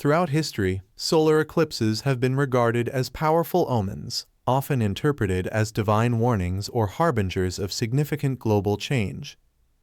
Throughout history, solar eclipses have been regarded as powerful omens, often interpreted as divine warnings or harbingers of significant global change.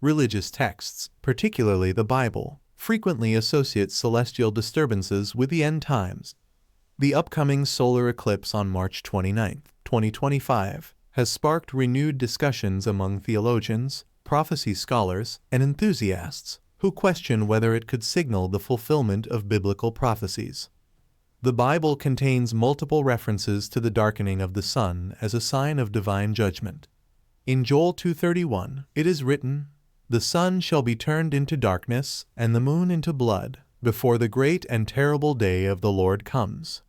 Religious texts, particularly the Bible, frequently associate celestial disturbances with the end times. The upcoming solar eclipse on March 29, 2025, has sparked renewed discussions among theologians, prophecy scholars, and enthusiasts who question whether it could signal the fulfillment of biblical prophecies. The Bible contains multiple references to the darkening of the sun as a sign of divine judgment. In Joel 2:31, it is written, "The sun shall be turned into darkness, and the moon into blood, before the great and terrible day of the Lord comes."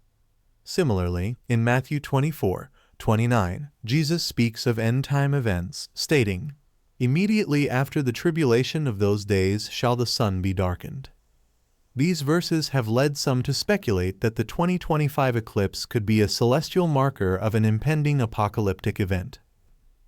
Similarly, in Matthew 24:29, Jesus speaks of end-time events, stating, "Immediately after the tribulation of those days shall the sun be darkened." These verses have led some to speculate that the 2025 eclipse could be a celestial marker of an impending apocalyptic event.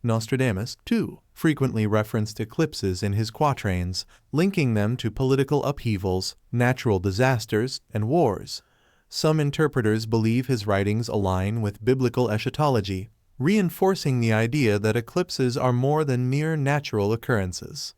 Nostradamus, too, frequently referenced eclipses in his quatrains, linking them to political upheavals, natural disasters, and wars. Some interpreters believe his writings align with biblical eschatology, reinforcing the idea that eclipses are more than mere natural occurrences.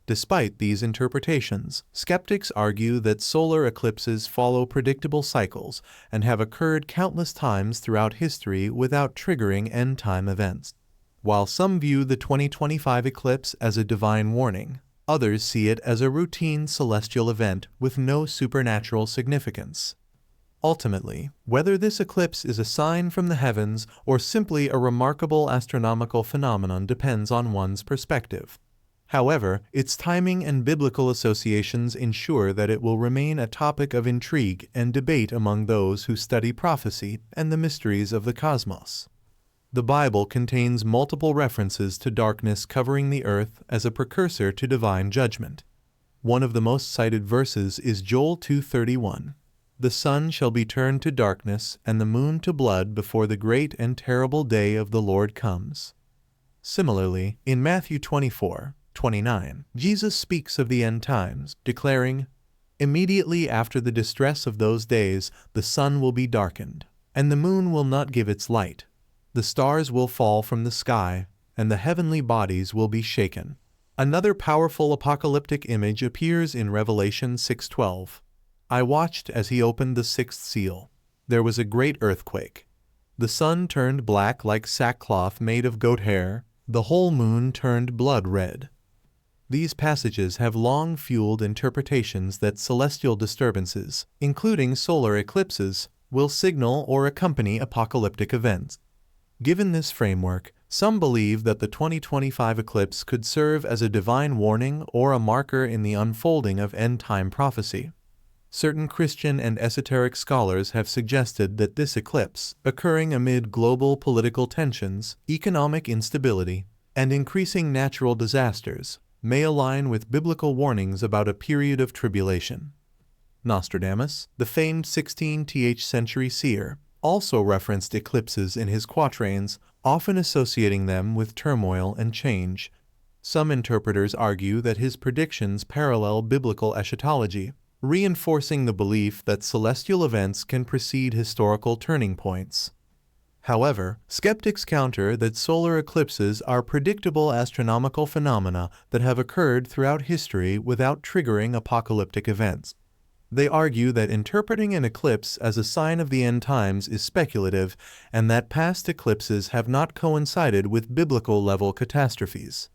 Despite these interpretations, skeptics argue that solar eclipses follow predictable cycles and have occurred countless times throughout history without triggering end-time events. While some view the 2025 eclipse as a divine warning, others see it as a routine celestial event with no supernatural significance. Ultimately, whether this eclipse is a sign from the heavens or simply a remarkable astronomical phenomenon depends on one's perspective. However, its timing and biblical associations ensure that it will remain a topic of intrigue and debate among those who study prophecy and the mysteries of the cosmos. The Bible contains multiple references to darkness covering the earth as a precursor to divine judgment. One of the most cited verses is Joel 2:31. "The sun shall be turned to darkness and the moon to blood before the great and terrible day of the Lord comes." Similarly, in Matthew 24:29, Jesus speaks of the end times, declaring, "Immediately after the distress of those days, the sun will be darkened, and the moon will not give its light. The stars will fall from the sky, and the heavenly bodies will be shaken." Another powerful apocalyptic image appears in Revelation 6:12. "I watched as he opened the sixth seal. There was a great earthquake. The sun turned black like sackcloth made of goat hair, the whole moon turned blood red." These passages have long fueled interpretations that celestial disturbances, including solar eclipses, will signal or accompany apocalyptic events. Given this framework, some believe that the 2025 eclipse could serve as a divine warning or a marker in the unfolding of end-time prophecy. Certain Christian and esoteric scholars have suggested that this eclipse, occurring amid global political tensions, economic instability, and increasing natural disasters, may align with biblical warnings about a period of tribulation. Nostradamus, the famed 16th century seer, also referenced eclipses in his quatrains, often associating them with turmoil and change. Some interpreters argue that his predictions parallel biblical eschatology, reinforcing the belief that celestial events can precede historical turning points. However, skeptics counter that solar eclipses are predictable astronomical phenomena that have occurred throughout history without triggering apocalyptic events. They argue that interpreting an eclipse as a sign of the end times is speculative and that past eclipses have not coincided with biblical-level catastrophes.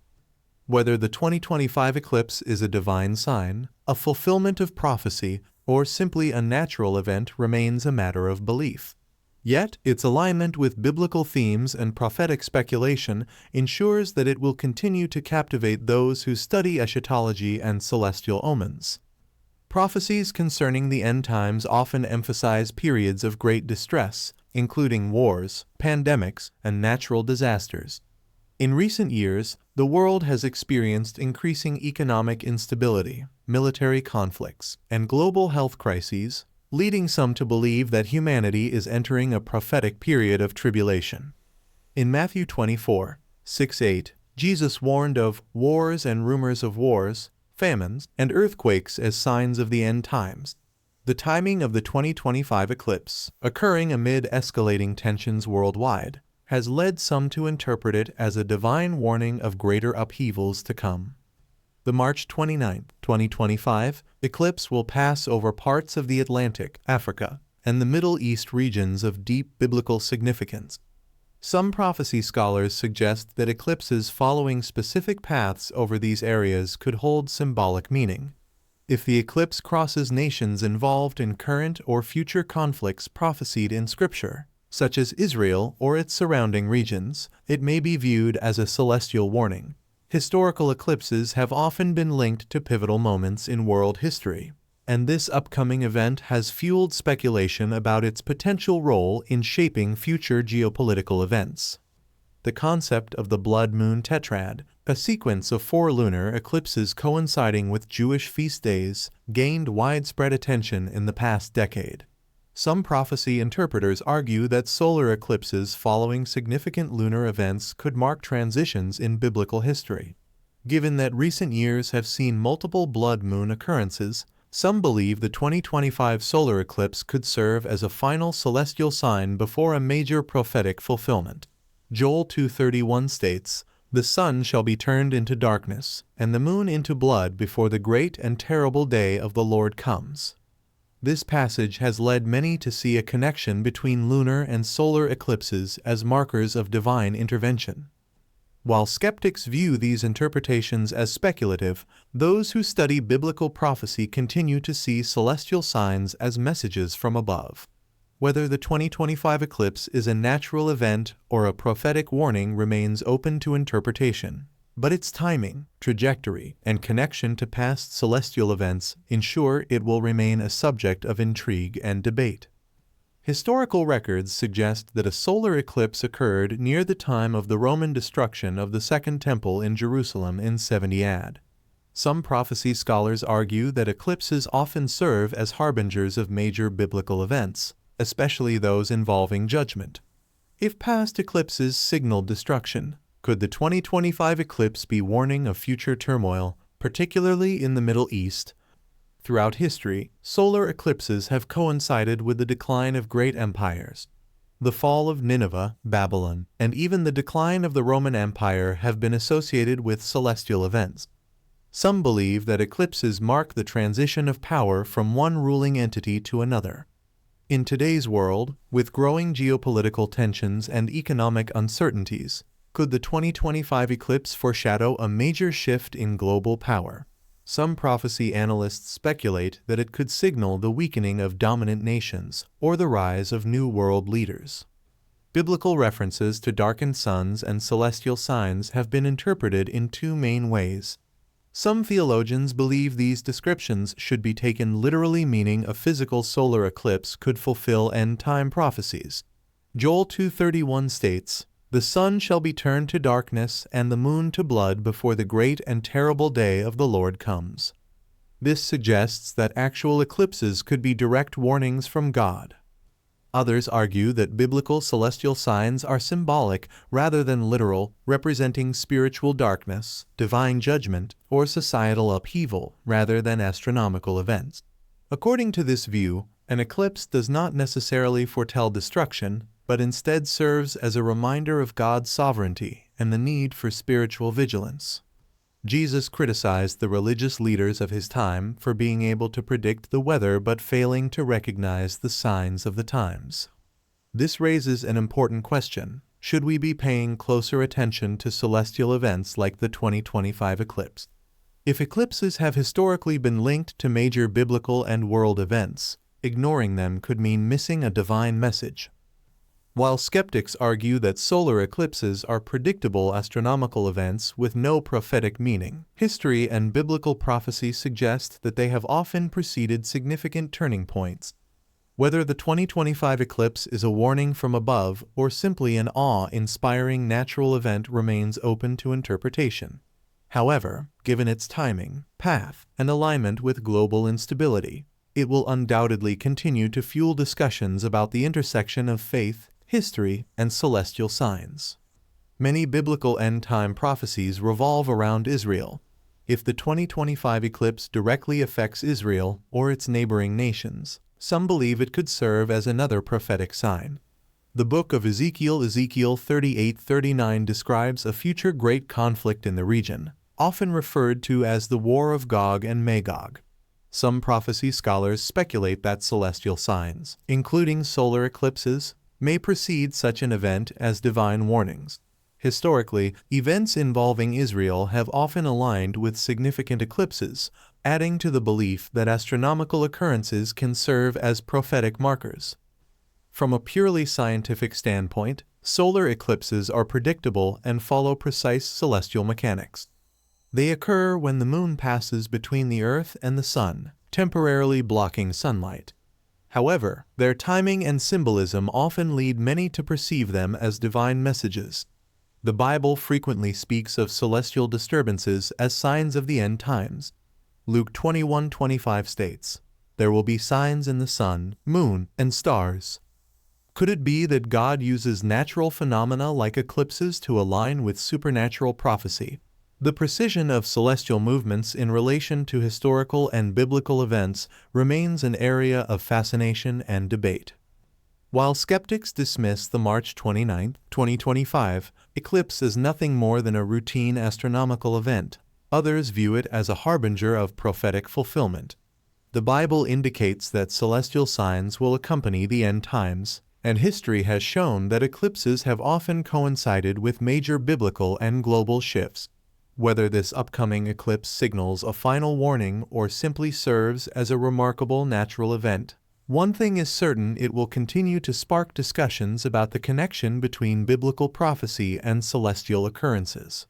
Whether the 2025 eclipse is a divine sign, a fulfillment of prophecy, or simply a natural event remains a matter of belief. Yet, its alignment with biblical themes and prophetic speculation ensures that it will continue to captivate those who study eschatology and celestial omens. Prophecies concerning the end times often emphasize periods of great distress, including wars, pandemics, and natural disasters. In recent years, the world has experienced increasing economic instability, military conflicts, and global health crises, leading some to believe that humanity is entering a prophetic period of tribulation. In Matthew 24:6-8, Jesus warned of wars and rumors of wars, famines, and earthquakes as signs of the end times. The timing of the 2025 eclipse, occurring amid escalating tensions worldwide, has led some to interpret it as a divine warning of greater upheavals to come. The March 29, 2025 eclipse will pass over parts of the Atlantic, Africa, and the Middle East regions of deep biblical significance. Some prophecy scholars suggest that eclipses following specific paths over these areas could hold symbolic meaning. If the eclipse crosses nations involved in current or future conflicts prophesied in Scripture, such as Israel or its surrounding regions, it may be viewed as a celestial warning. Historical eclipses have often been linked to pivotal moments in world history, and this upcoming event has fueled speculation about its potential role in shaping future geopolitical events. The concept of the blood moon tetrad, a sequence of 4 lunar eclipses coinciding with Jewish feast days, gained widespread attention in the past decade. Some prophecy interpreters argue that solar eclipses following significant lunar events could mark transitions in biblical history. Given that recent years have seen multiple blood moon occurrences, some believe the 2025 solar eclipse could serve as a final celestial sign before a major prophetic fulfillment. Joel 2:31 states, "The sun shall be turned into darkness, and the moon into blood before the great and terrible day of the Lord comes." This passage has led many to see a connection between lunar and solar eclipses as markers of divine intervention. While skeptics view these interpretations as speculative, those who study biblical prophecy continue to see celestial signs as messages from above. Whether the 2025 eclipse is a natural event or a prophetic warning remains open to interpretation, but its timing, trajectory, and connection to past celestial events ensure it will remain a subject of intrigue and debate. Historical records suggest that a solar eclipse occurred near the time of the Roman destruction of the Second Temple in Jerusalem in 70 AD. Some prophecy scholars argue that eclipses often serve as harbingers of major biblical events, especially those involving judgment. If past eclipses signaled destruction, could the 2025 eclipse be warning of future turmoil, particularly in the Middle East? Throughout history, solar eclipses have coincided with the decline of great empires. The fall of Nineveh, Babylon, and even the decline of the Roman Empire have been associated with celestial events. Some believe that eclipses mark the transition of power from one ruling entity to another. In today's world, with growing geopolitical tensions and economic uncertainties, could the 2025 eclipse foreshadow a major shift in global power? Some prophecy analysts speculate that it could signal the weakening of dominant nations or the rise of new world leaders. Biblical references to darkened suns and celestial signs have been interpreted in 2 main ways. Some theologians believe these descriptions should be taken literally, meaning a physical solar eclipse could fulfill end-time prophecies. Joel 2:31 states, "The sun shall be turned to darkness and the moon to blood before the great and terrible day of the Lord comes." This suggests that actual eclipses could be direct warnings from God. Others argue that biblical celestial signs are symbolic rather than literal, representing spiritual darkness, divine judgment, or societal upheaval rather than astronomical events. According to this view, an eclipse does not necessarily foretell destruction, but instead serves as a reminder of God's sovereignty and the need for spiritual vigilance. Jesus criticized the religious leaders of his time for being able to predict the weather but failing to recognize the signs of the times. This raises an important question: should we be paying closer attention to celestial events like the 2025 eclipse? If eclipses have historically been linked to major biblical and world events, ignoring them could mean missing a divine message. While skeptics argue that solar eclipses are predictable astronomical events with no prophetic meaning, history and biblical prophecy suggest that they have often preceded significant turning points. Whether the 2025 eclipse is a warning from above or simply an awe-inspiring natural event remains open to interpretation. However, given its timing, path, and alignment with global instability, it will undoubtedly continue to fuel discussions about the intersection of faith, history, and celestial signs. Many biblical end-time prophecies revolve around Israel. if the 2025 eclipse directly affects Israel or its neighboring nations. Some believe it could serve as another prophetic sign. The book of Ezekiel 38:39 describes a future great conflict in the region, often referred to as the War of Gog and Magog. Some prophecy scholars speculate that celestial signs, including solar eclipses, may precede such an event as divine warnings. Historically, events involving Israel have often aligned with significant eclipses, adding to the belief that astronomical occurrences can serve as prophetic markers. From a purely scientific standpoint, solar eclipses are predictable and follow precise celestial mechanics. They occur when the moon passes between the Earth and the Sun, temporarily blocking sunlight. However, their timing and symbolism often lead many to perceive them as divine messages. The Bible frequently speaks of celestial disturbances as signs of the end times. Luke 21:25 states, "There will be signs in the sun, moon, and stars." Could it be that God uses natural phenomena like eclipses to align with supernatural prophecy? The precision of celestial movements in relation to historical and biblical events remains an area of fascination and debate. While skeptics dismiss the March 29, 2025 eclipse as nothing more than a routine astronomical event, others view it as a harbinger of prophetic fulfillment. The Bible indicates that celestial signs will accompany the end times, and history has shown that eclipses have often coincided with major biblical and global shifts. Whether this upcoming eclipse signals a final warning or simply serves as a remarkable natural event, one thing is certain: it will continue to spark discussions about the connection between biblical prophecy and celestial occurrences.